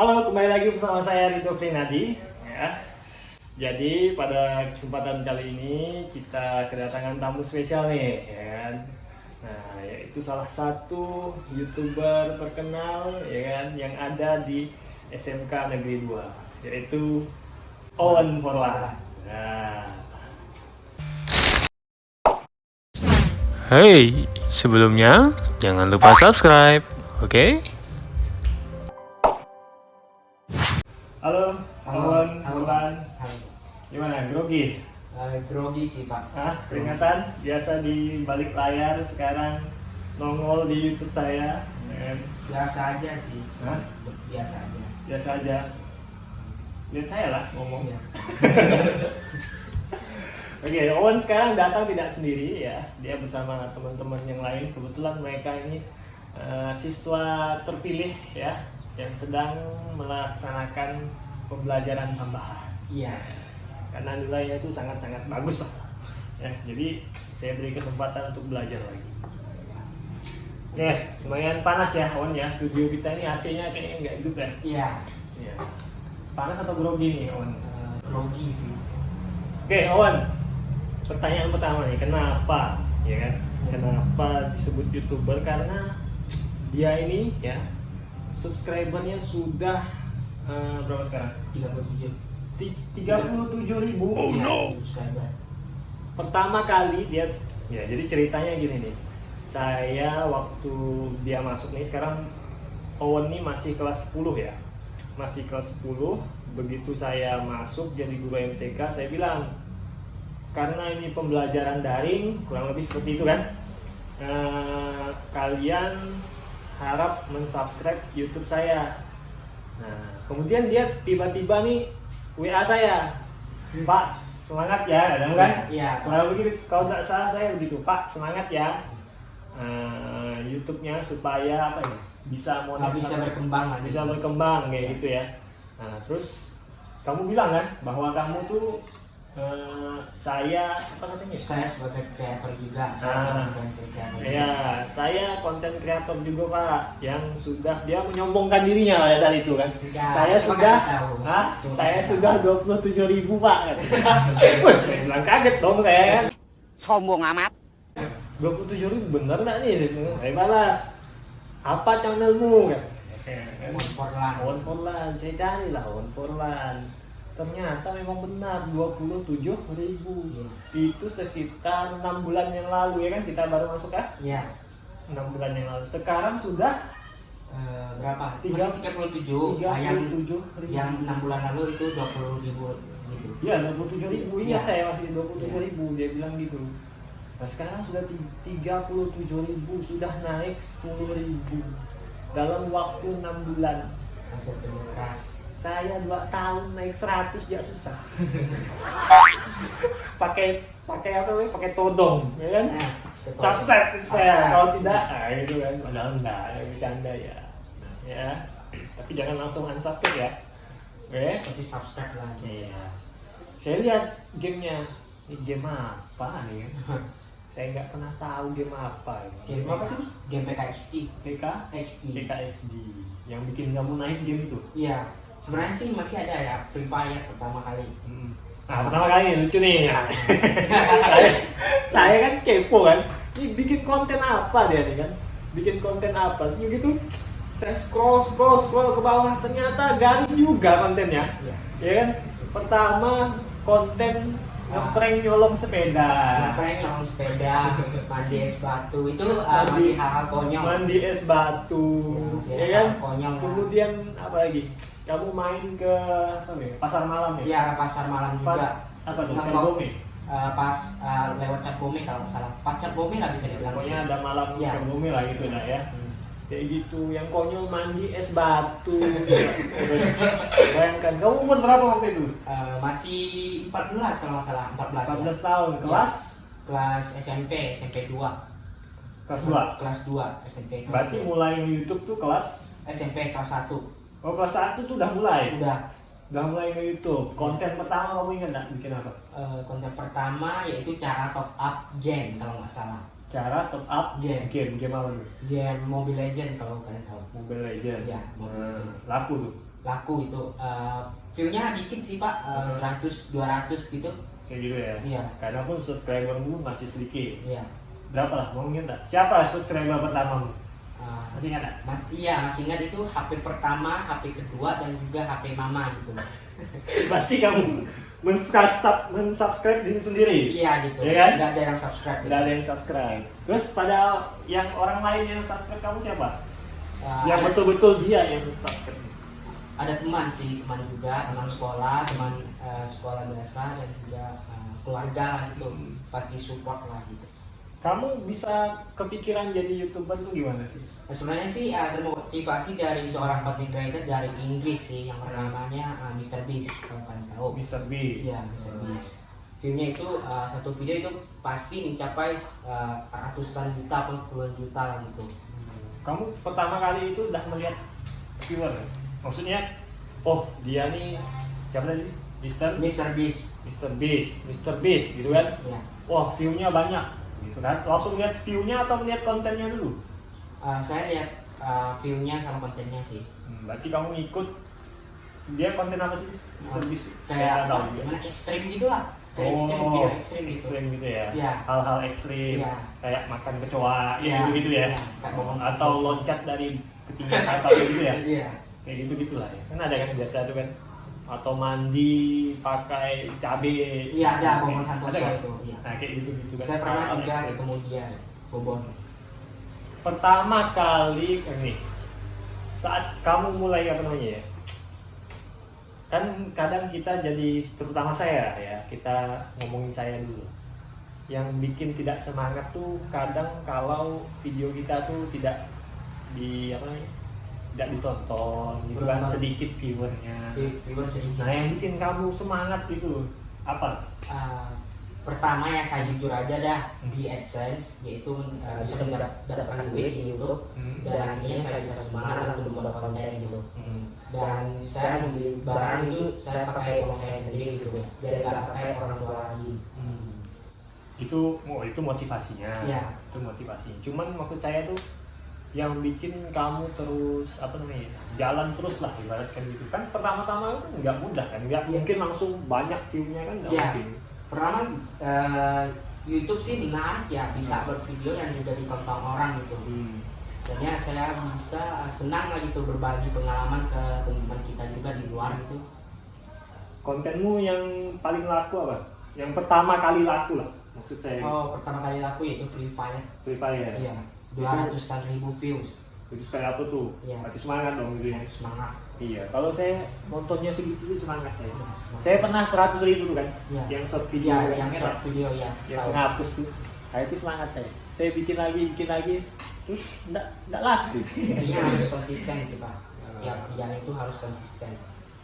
Halo, kembali lagi bersama saya Rito Prinadi. Ya. Jadi pada kesempatan kali ini kita kedatangan tamu spesial nih, ya kan? Nah, yaitu salah satu YouTuber terkenal, ya kan, yang ada di SMK Negeri 2, yaitu Owen Forlan. Nah, Hey, sebelumnya jangan lupa subscribe, oke? halo, Owen Forlan. Halo. Gimana, grogi? Grogi sih Pak. Peringatan biasa di balik layar, sekarang nongol di YouTube saya. Ya kan? Biasa aja sih. Hah? Biasa aja. Biasa aja. Lihat saya lah ngomong. Ya. Oke, Owen sekarang datang tidak sendiri ya. Dia bersama teman-teman yang lain. Kebetulan mereka ini siswa terpilih ya, yang sedang melaksanakan pembelajaran tambahan. Iya. Karena nilainya itu sangat-sangat bagus lah. Ya, jadi saya beri kesempatan untuk belajar lagi. Oke, lumayan panas ya Owen ya. Studio kita ini AC-nya kayaknya nggak hidup ya. Iya. Iya. Panas atau grogi nih Owen? Grogi sih. Oke, Owen. Pertanyaan pertama nih, kenapa ya kan? Kenapa disebut YouTuber? Karena dia ini ya subscribernya sudah berapa sekarang? 37. 37.000. Oh, no. Subscriber. Pertama kali dia ya, jadi ceritanya gini nih. Saya waktu dia masuk nih, sekarang Owen nih masih kelas 10 ya. Masih kelas 10. Begitu saya masuk jadi guru MTK, saya bilang, karena ini pembelajaran daring, kurang lebih seperti itu kan, kalian harap mensubscribe YouTube saya. Nah, kemudian dia tiba-tiba nih WA saya, Pak semangat ya, ada kan? Iya. Kurang lebih gitu. Kalau nggak salah saya begitu, Pak semangat ya, YouTube-nya supaya apa ya, bisa Bisa berkembang lah. bisa berkembang kayak Iya. gitu ya. Nah, terus kamu bilang kan bahwa kamu tuh saya apa katanya? Saya sebagai kreator juga. Ah. Sebagai kreator. Ya, saya konten kreator juga Pak, yang sudah dia menyombongkan dirinya pada saat itu kan. Enggak, Saya cuma sudah, kasih tahu. Cuma saya kasih sudah 27.000 Pak. Wih, saya bilang kaget dong saya kan. Sombong amat. 27.000 bener nggak nih? Saya balas, apa channelmu kan? Owen Forlan. Owen Forlan, saya cari lah Owen Forlan. Ternyata memang benar 27.000. Iya. Itu sekitar 6 bulan yang lalu ya kan, kita baru masuk ya? Iya. 6 bulan yang lalu. Sekarang sudah Berapa? Tiga- Masih 37. Yang 37.000. 6 bulan lalu itu 20.000 gitu. Iya, 27.000. Ingat Iya. saya masih 27.000, dia bilang gitu. Nah, sekarang sudah 37.000, sudah naik 10.000 dalam waktu 6 bulan. Hasil kerja keras. Saya 2 tahun naik 100 ya susah. pakai apa namanya? Pakai todong, ya kan? Nah, Subscribe saya, kalau tidak, itu kan, padahal enggak, bercanda ya. Ya, tapi jangan langsung unsubscribe ya. Oke? pasti subscribe lagi. Iya. Saya lihat gamenya, ini game apa nih kan? Saya nggak pernah tahu game apa. Game apa sih? Bos? Game PKXD. XD. PKXD, yang bikin kamu naik game itu. Iya. Sebenarnya sih masih ada ya Free Fire pertama kali. Nah, pertama kali lucu nih. saya kan kepo kan. Ini bikin konten apa dia nih kan? Bikin konten apa sih gitu? Saya scroll ke bawah, ternyata garing juga kontennya. Iya. Ya kan? Pertama konten ngeprank nyolong sepeda. Ngeprank nyolong sepeda, mandi es batu itu Mandi- masih hal-hal konyol. Mandi es batu, masih ya kan? hal konyol. Kemudian apa lagi? Kamu main ke apa ya? Pasar malam ya? Iya, pasar malam Pas juga. apa tuh? Ngevlog. Cerbome. Pas lewat Cap Bome kalau nggak salah. Pas Cap Bome lah bisa dibilang. Pokoknya ada malam Iya. Cerbome lah gitu lah ya. Hmm. Kayak gitu, yang konyol mandi es batu. Bayangkan, kamu umur berapa waktu itu? Masih 14 kalau nggak salah, 14. 14 Ya. tahun, kelas Kelas SMP 2. kelas 2. Kelas 2 SMP. Kelas Berarti 2. mulai YouTube tuh kelas SMP kelas 1. oh kelas 1 tuh udah mulai. Udah. Mulai ke YouTube. Konten pertama kamu ingat enggak bikin apa? Konten pertama yaitu cara top up game kalau nggak salah. Cara top up Game. game apa tuh? Game Mobile Legend kalau kalian tahu. Mobile Legends. Iya, Mobile Legends. Laku tuh. laku itu. View-nya dikit sih Pak, 100 200 gitu. Kayak gitu ya. Iya. Karena pun subscribermu masih sedikit. Iya. Berapa lah? Mau ingat tak? Siapa subscriber pertamamu? Masih ingat tak? Masih ingat itu HP pertama, HP kedua, dan juga HP mama gitu. Berarti kamu mensubscribe diri sendiri? Iya gitu. Iya kan? Nggak ada yang subscribe. Gitu. Nggak ada yang subscribe. Terus pada yang orang lain yang subscribe kamu siapa? Yang Ada- betul-betul dia yang subscribe. ada teman sih, teman juga, teman sekolah, teman sekolah biasa, dan juga keluarga lah gitu. Pasti support lah gitu. Kamu bisa kepikiran jadi YouTuber tuh gimana sih? Nah, sebenarnya sih termotivasi dari seorang content creator dari Inggris sih yang namanya Mr. Beast, kalau kalian tahu. Mr. Beast. Iya, Mr. Beast. View-nya itu satu video itu pasti mencapai ratusan juta atau puluhan juta lah gitu. Kamu pertama kali itu udah melihat viewer? Maksudnya, oh dia nih siapa tadi? Mr. Beast. Mr. Beast, Mr. Beast gitu kan? Ya. Wah view-nya banyak, gitu kan? Langsung lihat view-nya atau lihat kontennya dulu? Saya lihat view-nya sama kontennya sih. Berarti kamu ikut dia konten apa sih? Mr. Beast? Kayak tahu ya? gimana ekstrim gitu lah. Kayak ekstrim, video ekstrim gitu. ekstrim gitu ya? Iya. Hal-hal ekstrim, Iya. kayak makan kecoa, Iya, gitu ya? iya. Kayak bongkar Atau saus. loncat dari ketinggian apa gitu ya? Iya. Kayak gitu lah ya. Kan ada kan biasa tuh kan, atau mandi pakai cabe. Iya, ada Bobon Ada Santoso kan? itu. Iya. Nah kayak gitu kan. Saya pernah Hal-hal juga ekstrim. ketemu dia, Bobon. Pertama kali ini saat kamu mulai apa namanya ya, kan kadang kita jadi, terutama saya ya, kita ngomongin saya dulu, yang bikin tidak semangat tuh kadang kalau video kita tuh tidak di apa namanya, tidak ditonton gitu kan, Betul. sedikit viewernya. Viewer sedikit. Nah yang bikin kamu semangat itu apa? Pertama ya saya jujur aja dah di AdSense, yaitu bisa mendapatkan duit di YouTube, dan akhirnya saya bisa semangat untuk membuat konten gitu. Dan saya membeli barang itu saya pakai uang saya sendiri gitu, biar nggak pakai orang tua lagi. Itu motivasinya. Iya. Itu motivasi. Cuman maksud saya tuh yang bikin kamu terus apa namanya, jalan terus lah ibaratkan gitu kan. Pertama-tama kan nggak mudah kan, nggak Iya. mungkin langsung banyak view-nya kan, nggak Iya. mungkin. Pertama YouTube sih menarik ya, bisa upload video dan juga ditonton orang gitu. Dan ya saya bisa senang lah gitu berbagi pengalaman ke teman-teman kita juga di luar gitu. Kontenmu yang paling laku apa? Yang pertama kali laku lah maksud saya. Oh, pertama kali laku yaitu Free Fire. Free Fire. Iya, 200-an ribu views. Itu kayak apa tuh? Iya. Berarti semangat dong gitu ya. Semangat. Iya. Kalau saya nontonnya segitu tuh semangat saya. Semangat. Saya pernah 100.000 tuh kan. Iya. Yang short video Iya, kan, yang ingat short tak? video ya. Yang Tahu. ngapus tuh. Nah itu semangat saya. Saya bikin lagi, terus enggak laku. Intinya harus konsisten sih Pak. Setiap kerjaan itu harus konsisten.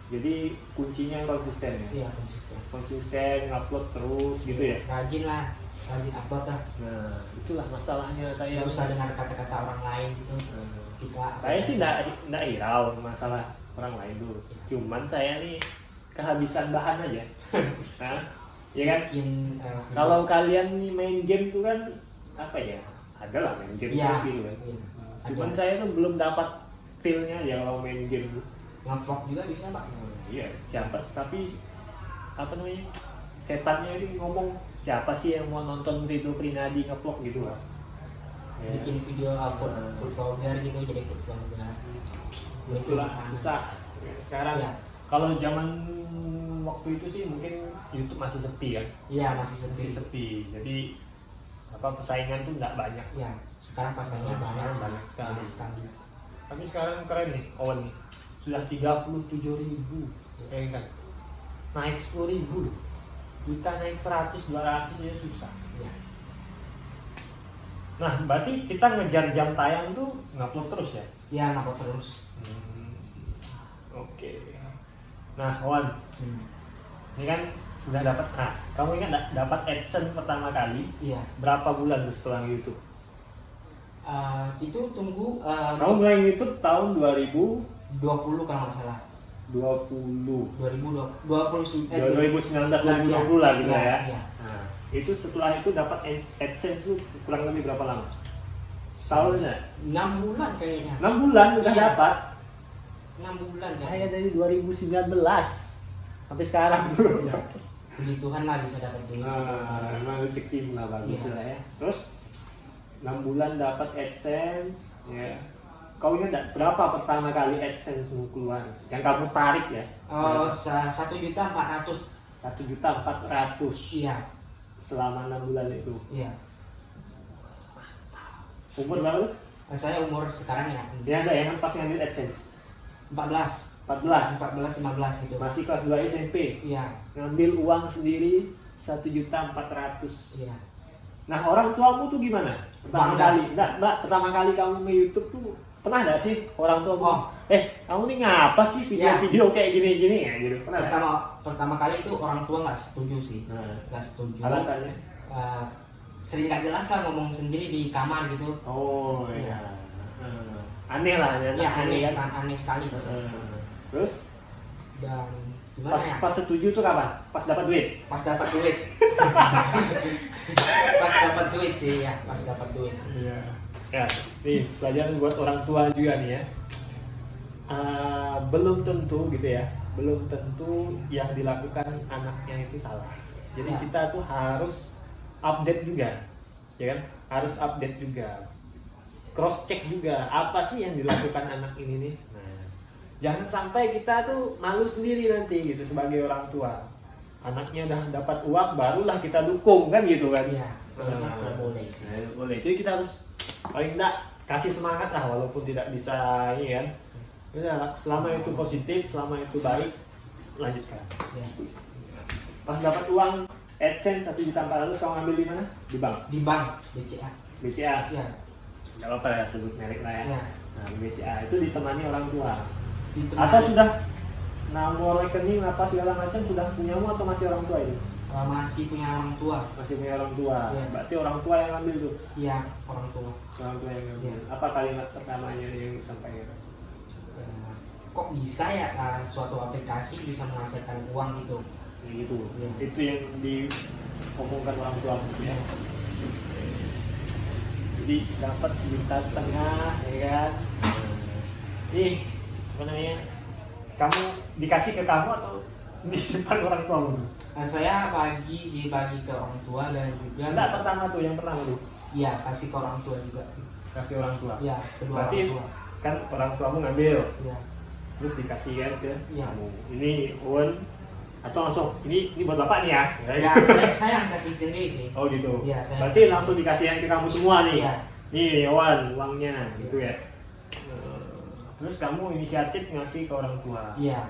Jadi kuncinya konsisten ya. Iya, konsisten. Konsisten, upload terus gitu ya. Rajin lah, rajin upload lah. Nah itulah masalahnya saya. Nggak usah dengar kata-kata orang lain gitu. Kita. Saya sih enggak hirau masalah orang lain dulu. Cuman saya nih kehabisan bahan aja. Nah, ya kan? Bikin Kalau kalian nih main game tuh kan apa ya? Ada lah main game Iya. terus gitu kan. Iya. Cuman Ada. saya tuh belum dapat feel-nya ya kalau main game tuh. Nge-vlog juga bisa Pak. Iya, siapa sih? Tapi apa namanya? Setannya ini ngomong siapa sih yang mau nonton Rido Prinadi nge-vlog gitu lah. Ya. Bikin video full vlogger gitu, jadi full vlogger. Itulah susah. Sekarang Iya. kalau zaman waktu itu sih mungkin YouTube masih sepi kan. Iya, masih sepi. Masih sepi. Jadi apa persaingan tuh nggak banyak. Ya, sekarang pasarnya banyak sih. Banyak sekali. Banyak sekali. Tapi sekarang keren nih, Owen nih. Sudah 37.000, ya kan? Naik 10.000. Kita naik 100, 200 ya susah. Ya. Nah, berarti kita ngejar jam tayang tuh ngupload terus ya? Ya, ngupload terus. Oke. Nah, Owen, ini kan udah dapat. Nah, kamu ingat nggak dapat AdSense pertama kali Iya. berapa bulan tuh setelah YouTube? Itu tunggu Kamu mulai YouTube tahun 2020. 20 kalau nggak salah. 2019 2019 2020 lah gitu ya. Iya. Nah, itu setelah itu dapat AdSense tuh kurang lebih berapa lama? Tahun ya? 6 bulan kayaknya. 6 bulan udah Iya. dapat. 6 bulan Saya dari 2019 sampai sekarang. Ya. Puji Tuhan lah bisa dapat duit. Emang rezeki nggak bagus Iya. lah ya. Terus 6 bulan dapat AdSense, ya. Kau ingat nggak berapa pertama kali AdSense keluar? Yang kamu tarik ya? 1.400.000. 1.400.000 Iya, selama 6 bulan itu. iya. Umur berapa lu? Saya umur sekarang ya Ya enggak, yang pas ngambil AdSense 14, 14, 15 gitu. masih kelas 2 SMP. Iya, Ngambil uang sendiri 1.400.000. iya. Nah, orang tuamu tuh gimana? Pertama Bangga. kali, mbak, pertama kali kamu nge-YouTube tuh pernah nggak sih orang tuamu? Oh. Kamu nih ngapa sih video-video kayak gini-gini ya gitu? Pernah nggak? Pertama kali itu orang tua nggak setuju sih, Nah, nggak setuju. alasannya? Sering nggak jelas lah ngomong sendiri di kamar gitu. Oh Iya. ya, aneh lah ya. Iya, aneh, kan? sangat aneh sekali. Terus Dan gimana ya? pas setuju tuh kapan? Pas dapat duit? Pas dapat duit. Pas dapat duit sih ya, pas dapat duit. Iya. Ya, nih pelajaran buat orang tua juga nih ya. Belum tentu gitu ya, belum tentu yang dilakukan anaknya itu salah. Jadi Ya. kita tuh harus update juga, ya kan? Harus update juga, cross check juga apa sih yang dilakukan anak ini nih. Nah, jangan sampai kita tuh malu sendiri nanti gitu sebagai orang tua. Anaknya udah dapat uang, barulah kita dukung kan gitu kan? Iya, sebenarnya nggak boleh sih. Nah, boleh. Jadi kita harus paling enggak kasih semangat lah walaupun tidak bisa ini kan. Udah, selama itu positif, selama itu baik, lanjutkan. Ya. Pas dapat uang AdSense 1.400.000 kamu ambil di mana? Di bank. Di bank BCA. BCA. Ya, Enggak apa-apa ya sebut merek lah ya. ya. Nah, BCA itu ditemani orang tua. Ditemani, Atau sudah nomor rekening apa segala macam sudah punyamu atau masih orang tua itu? masih punya orang tua. Masih punya orang tua. Iya. Berarti orang tua yang ambil tuh. Iya, orang tua. Orang tua yang ambil. Iya. Apa kalimat pertamanya yang disampaikan? Ya, kok bisa ya suatu aplikasi bisa menghasilkan uang gitu? Ya gitu. Iya. Itu yang diomongkan orang tua ya. Jadi dapat 1,5 juta ya kan. Nih, apa namanya? Kamu dikasih ke kamu atau disimpan orang tuamu? Saya bagi ke orang tua dan juga Enggak, pertama tuh yang pertama tuh iya, kasih ke orang tua juga. kasih orang tua. Iya, kedua Berarti orang tua. kan orang tuamu ngambil Iya. terus dikasih kan ke Iya. kamu. Ini Owen atau langsung ini buat bapak nih ya. Ya, saya yang kasih sendiri sih. Oh gitu. Iya, saya Berarti langsung dikasihkan ke kamu semua nih. Iya. Nih Owen uangnya gitu ya. Terus kamu inisiatif ngasih ke orang tua. Iya.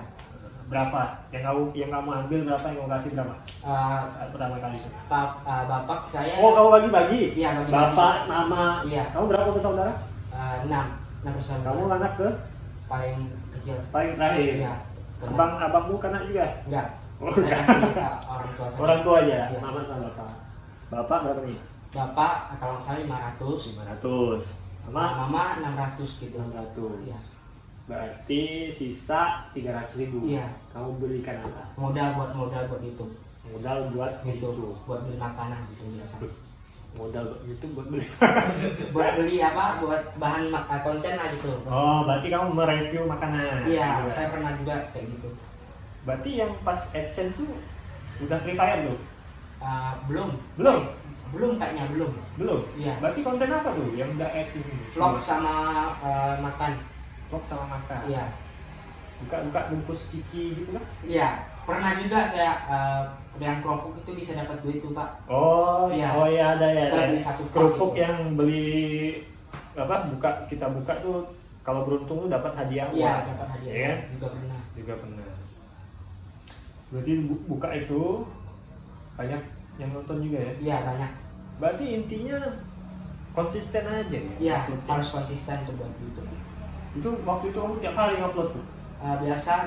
Berapa? Yang kamu ambil berapa, yang kamu kasih berapa? Saat pertama kali itu. Bapak saya. Oh, kamu bagi-bagi? Iya, bagi-bagi. Bapak, mama. Iya. Kamu berapa bersaudara? 6 bersaudara. Kamu anak ke Paling kecil. paling terakhir. Iya. Karena- Abangmu kanak juga? Enggak. Oh, Saya enggak. kasih ke orang tua saya. Orang tua aja, Iya. mama sama bapak. Bapak berapa nih? Bapak kalau nggak salah 500. 500. Mama 600 gitu. 600. Iya. Berarti sisa 300.000. Iya. Kamu belikan apa? Modal buat YouTube. Modal buat Gitu. itu. Buat beli makanan gitu biasa. Modal buat YouTube buat beli. Buat beli apa? Buat bahan konten lah gitu. Oh, berarti kamu mereview makanan. Iya, Gitu. saya pernah juga kayak gitu. Berarti yang pas AdSense tuh udah Free Fire belum? Belum. Belum. Belum kayaknya belum. Belum. Iya. Berarti konten apa tuh yang udah AdSense ini? Vlog sama makan. Vlog sama makan. Iya. Buka-buka bungkus ciki gitu kan? Iya. Pernah juga saya yang kerupuk itu bisa dapat duit tuh Pak. Oh, Iya. oh ya ada ya. Saya ada. beli satu pak Kerupuk gitu. yang beli apa? Kita buka tuh kalau beruntung tuh dapat hadiah Iya, uang. dapat hadiah. Iya. Juga pernah. Juga pernah. Berarti buka itu banyak yang nonton juga ya? Iya, banyak. Berarti intinya konsisten aja ya? Iya, uploadnya? harus konsisten tuh buat YouTube. Itu waktu itu kamu tiap hari ngupload tuh? Biasa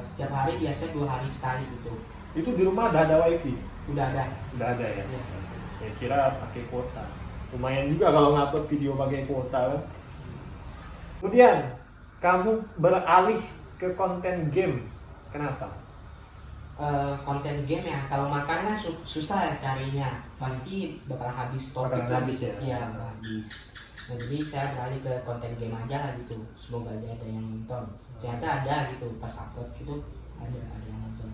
setiap hari biasa 2 hari sekali gitu. Itu di rumah udah ada wifi? Udah ada. Udah ada ya? Iya. Saya kira pakai kuota. Lumayan juga kalau ngupload video pakai kuota kan? Kemudian kamu beralih ke konten game. Kenapa? Konten game ya, kalau makan kan susah ya carinya, pasti bakal habis topik Bakalan lagi. habis ya? Iya, bakal habis. Nah, jadi saya beralih ke konten game aja lah gitu, semoga aja ada yang nonton. ternyata ada gitu pas upload gitu, ada yang nonton.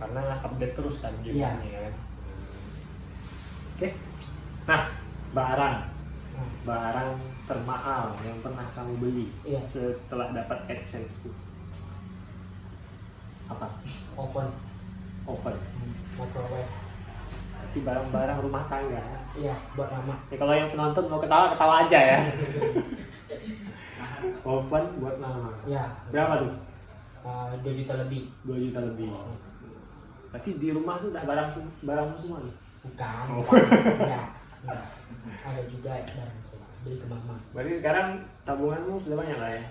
Karena update terus kan game Iya. ini kan. Oke. Nah, barang termahal yang pernah kamu beli Iya. setelah dapat AdSense itu apa? Oven, Oven. microwave. Berarti barang-barang rumah tangga. Iya, buat mama. Ya, kalau yang penonton mau ketawa aja ya. Oven buat mama. Iya. Berapa tuh? 2 juta lebih. 2 juta lebih. Berarti di rumah tuh udah barangmu semua nih. Bukan. Oh. Enggak. Ada juga barang saya beli ke mama. Berarti sekarang tabunganmu sudah banyak lah ya.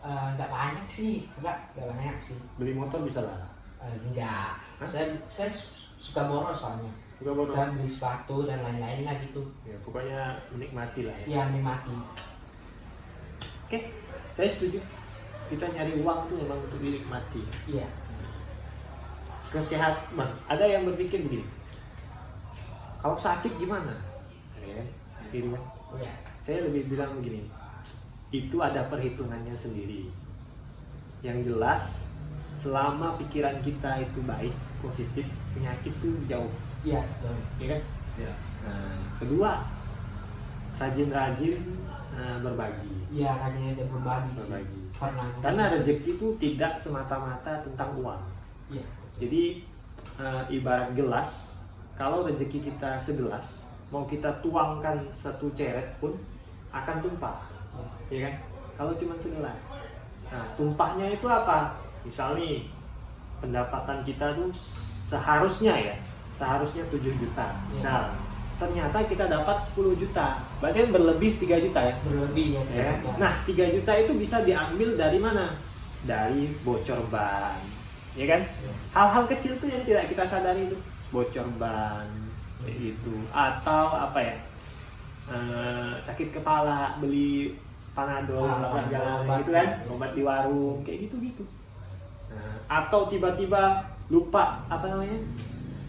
Enggak banyak sih, enggak banyak sih. Beli motor bisa lah. Enggak. Hah? Saya suka boros soalnya. Juga boros. Saya beli sepatu dan lain-lain lah gitu. Ya, pokoknya menikmati lah ya. Ya menikmati. Oke, saya setuju. Kita nyari uang tuh memang untuk dinikmati. Iya. Kesehatan, ada yang berpikir begini. Kalau sakit gimana? Ya, gitu kan. Iya. Saya lebih bilang begini. Itu ada perhitungannya sendiri. Yang jelas, selama pikiran kita itu baik, positif, penyakit tuh jauh. Iya. Ya kan? Iya. Nah, kedua, rajin-rajin berbagi. Iya, rajinnya dia berbagi sih. Berbagi. Karena rezeki itu tidak semata-mata tentang uang. Iya. Jadi ibarat gelas, kalau rezeki kita segelas, mau kita tuangkan satu ceret pun akan tumpah, ya kan? Kalau cuma segelas, nah tumpahnya itu apa? Misal nih, pendapatan kita tuh seharusnya 7 juta, misal. Ternyata kita dapat 10 juta, berarti kan berlebih 3 juta ya? berlebih ya. Ya. Nah, 3 juta itu bisa diambil dari mana? Dari bocor ban, ya kan? Hal-hal kecil tuh yang tidak kita sadari itu, bocor ban, kayak gitu. Atau apa ya? Sakit kepala, beli Panadol, apa segala obat gitu kan? ya. Obat di warung, kayak gitu-gitu. Nah, atau tiba-tiba lupa apa namanya?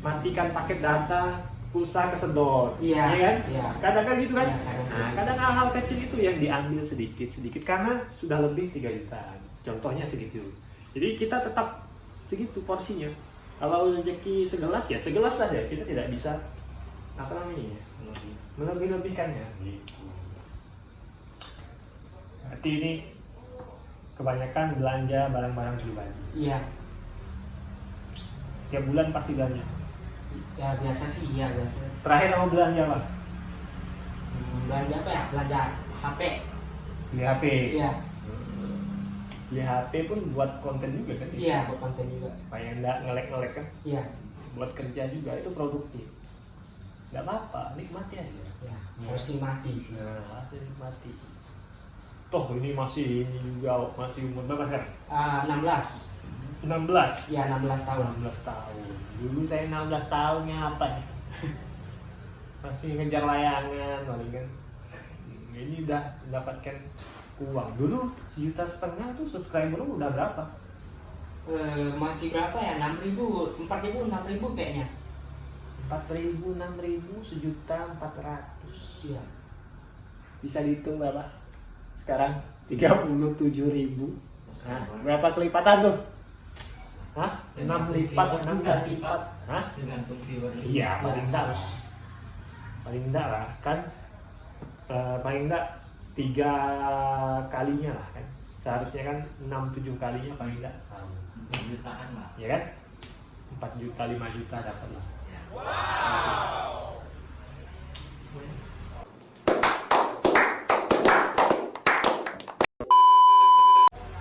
Matikan paket data, pulsa kesedot, Iya. ya kan? Iya. Kadang-kadang gitu kan? Iya, kadang Nah, gitu. kadang hal-hal kecil itu yang diambil sedikit-sedikit karena sudah lebih 3 juta. Contohnya segitu. Jadi kita tetap segitu porsinya. Kalau rezeki segelas ya segelas saja. Kita tidak bisa apa namanya ya, melebih-lebihkannya. Gitu. Berarti ini kebanyakan belanja barang-barang pribadi. Iya. Tiap bulan pasti belanja. Ya biasa sih, iya biasa. Terakhir kamu belanja apa? Belanja apa ya? Belanja HP. Beli HP. Iya. Beli HP pun buat konten juga kan? Iya, buat konten juga. Supaya nggak ngelek-ngelek kan? Iya. Buat kerja juga itu produktif. Nggak apa-apa, nikmati aja. Ya, harus nikmati sih. Nah, harus nikmati. Toh ini masih juga masih umur berapa sekarang? 16. 16. Ya, 16 tahun. 16 tahun. Dulu saya 16 tahunnya apa ya? Masih ngejar layangan paling kan. Ini udah mendapatkan uang. Dulu 1,5 juta tuh subscriber udah berapa? Masih berapa ya? 6.000, 4.000, 6.000 kayaknya. 4.000, 6.000, 1.400.000. Iya. Bisa dihitung berapa? Sekarang 37.000. Nah, berapa kelipatan tuh? Hah? 6 lipat, 16 lipat. Hah? Tergantung viewer. Iya, paling enggak lah. Paling enggak lah, kan? Paling enggak 3 kalinya lah kan. Seharusnya kan 6-7 kalinya paling enggak setahun. 4 jutaan lah. Ya kan? 4 juta, 5 juta dapat lah.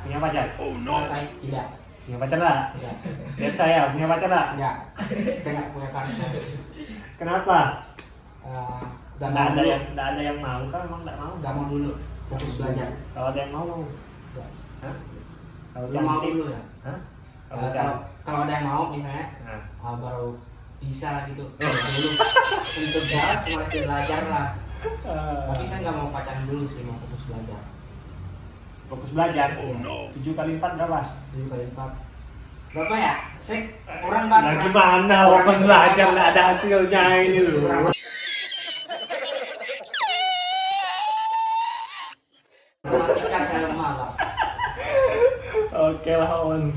Punya pacar? Saya tidak. Punya pacar lah? Enggak. Lihat saya, punya pacar lah? Enggak. Saya enggak punya pacar. Kenapa? Enggak Nggak mau ada dulu. yang nggak ada yang mau kan? Emang nggak mau? Enggak mau dulu. Fokus belajar. Kalau ada yang mau? Enggak. Hah? Kalau Belum mau cantik? dulu ya. Hah? Kalau Kalau cantik? kalau ada yang mau misalnya Nah. baru bisa lah gitu. Dulu untuk bahas semakin belajar lah. Tapi saya nggak mau pacaran dulu sih, mau fokus belajar. Fokus belajar? Iya. 7 kali 4 berapa? 7 kali 4 berapa ya? Saya kurang banget. Nah gimana fokus belajar nggak ada hasilnya ini loh. Matematika saya lemah pak. lah Owen.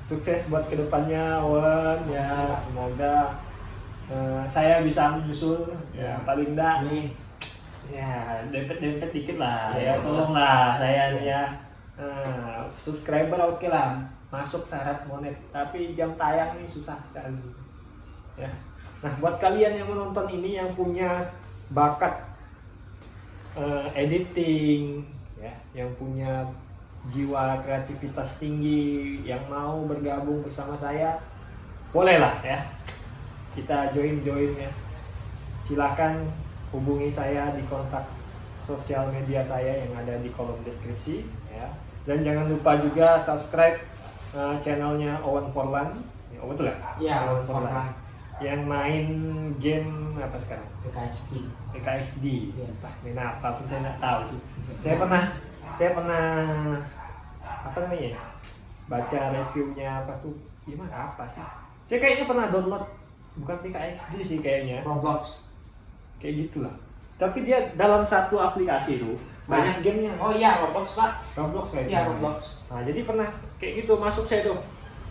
Sukses buat kedepannya Owen ya, semoga saya bisa menyusul ya paling enggak ya dempet dikit lah ya, tolonglah saya nih ya. Subscriber oke lah, masuk syarat monet, tapi jam tayang nih susah sekali ya. Nah buat kalian yang menonton ini yang punya bakat editing ya, yang punya jiwa kreativitas tinggi, yang mau bergabung bersama saya, bolehlah ya kita join ya. Silakan hubungi saya di kontak sosial media saya yang ada di kolom deskripsi ya. Dan jangan lupa juga subscribe channelnya Owen Forlan. Ya, Owen betul ya? Iya, Owen Forlan. Yang main game apa sekarang? PKXD. Iya. Main apa pun saya nggak tahu. Saya pernah apa namanya? Baca reviewnya apa tuh? Gimana apa sih? Saya kayaknya pernah download, bukan PKXD sih kayaknya. Roblox. Kayak gitulah. Tapi dia dalam satu aplikasi tuh banyak gamenya. Oh iya, Roblox Pak. Roblox kayak Iya, gitu. Roblox. Nah jadi pernah kayak gitu masuk saya tuh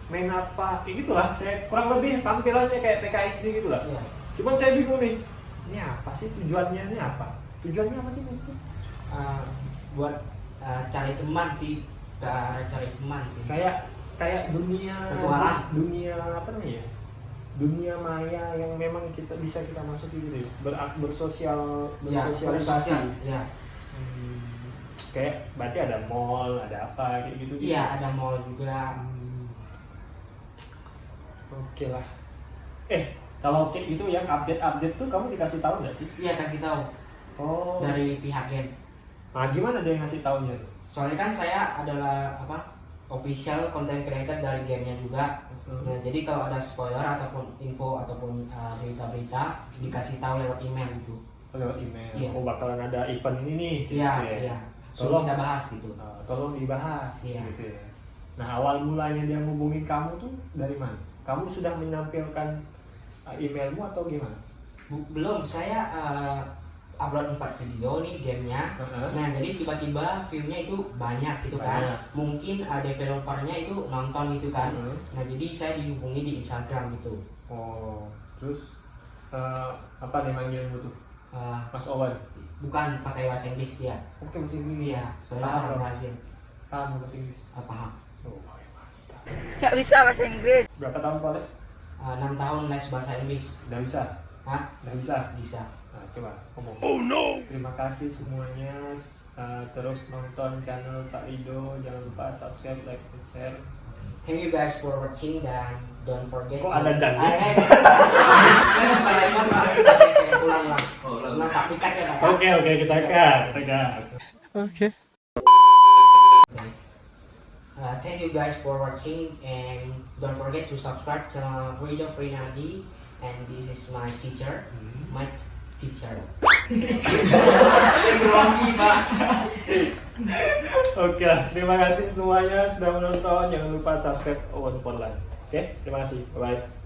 main apa kayak gitulah. Saya kurang lebih tampilannya kayak PKXD gitulah. Iya. Cuman saya bingung nih. Ini apa sih tujuannya? Ini apa? Tujuannya apa sih mungkin? Buat cari teman sih, ke arah cari teman sih. Kayak dunia Petualang. dunia apa namanya? Dunia maya yang memang kita bisa masuki gitu ya. Bersosialisasi. Ya. Kayak berarti ada mall, ada apa kayak gitu. Iya, ada mall juga. Oke lah. Kalau kayak gitu yang update tuh kamu dikasih tahu nggak sih? Iya, kasih tahu. Oh. Dari pihak game. Nah, gimana dia ngasih taunya? Soalnya kan saya adalah official content creator dari gamenya juga. Nah, jadi kalau ada spoiler ataupun info ataupun berita-berita dikasih tahu lewat email gitu. Lewat email. Iya. Oh, bakalan ada event ini nih. Iya, gitu ya. iya. Tolong kita bahas gitu. Tolong dibahas. Iya. Gitu ya. Nah, awal mulanya dia ngubungin kamu tuh dari mana? Kamu sudah menampilkan emailmu atau gimana? Belum, saya upload 4 video nih gamenya. Nah, jadi tiba-tiba view-nya itu banyak gitu kan. Mungkin developernya itu nonton gitu kan. Nah, jadi saya dihubungi di Instagram gitu. Oh, terus apa nih manggilmu tuh? Mas Owen? Bukan, pakai bahasa Inggris dia. Oke, bahasa Inggris. Iya, soalnya Paham, orang Bro. Brazil. Paham bahasa Inggris? Paham. Oh, mantap. Nggak bisa bahasa Inggris. Berapa tahun Pak? 6 tahun les bahasa Inggris. Udah bisa? Hah? Udah bisa? Bisa. Nah, coba ngomong. Oh no. Terima kasih semuanya. Terus nonton channel Pak Rido. Jangan lupa subscribe, like, dan share. Thank you guys for watching dan don't forget. Kok ada dan? Saya suka lemon Pak. Kayak ulang lah. Ulang Pak, dikat ya Pak. Oke, kita cut. Oke. Thank you guys for watching and don't forget to subscribe channel Rido Frinadi, and this is my teacher, my teacher. Saya grogi Pak. Oke, terima kasih semuanya sudah menonton. Jangan lupa subscribe Owen Forlan. Oke, terima kasih. Bye bye.